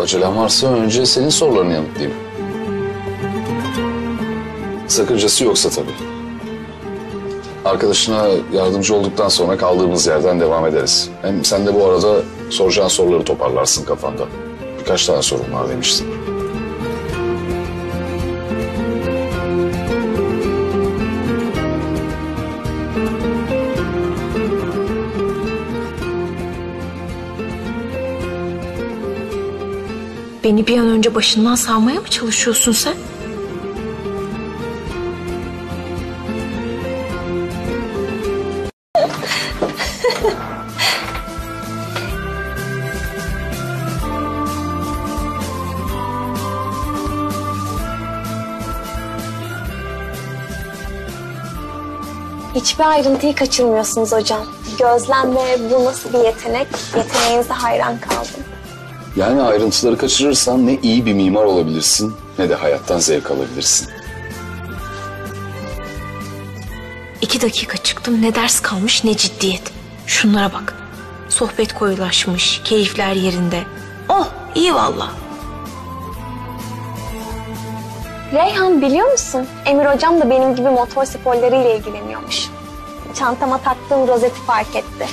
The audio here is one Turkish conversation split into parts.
Acelen varsa önce senin sorularını yanıtlayayım. Sakıncası yoksa tabii. Arkadaşına yardımcı olduktan sonra kaldığımız yerden devam ederiz. Hem sen de bu arada soracağın soruları toparlarsın kafanda. Birkaç tane sorun var demiştin. Beni bir an önce başından savmaya mı çalışıyorsun sen? Hiçbir ayrıntıyı kaçırmıyorsunuz hocam. Gözlem ve bu nasıl bir yetenek? Yeteneğinize hayran kaldım. Yani ayrıntıları kaçırırsan ne iyi bir mimar olabilirsin ne de hayattan zevk alabilirsin. 2 dakika çıktım, ne ders kalmış ne ciddiyet. Şunlara bak. Sohbet koyulaşmış, keyifler yerinde. Oh, iyi valla. Reyhan, biliyor musun? Emir hocam da benim gibi motor sporlarıyla ilgileniyormuş. Çantama taktığım rozeti fark etti.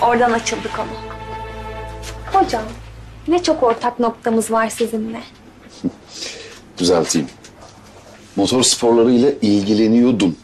Oradan açıldı konu. Hocam, ne çok ortak noktamız var sizinle. Düzelteyim. Motor sporlarıyla ilgileniyordum.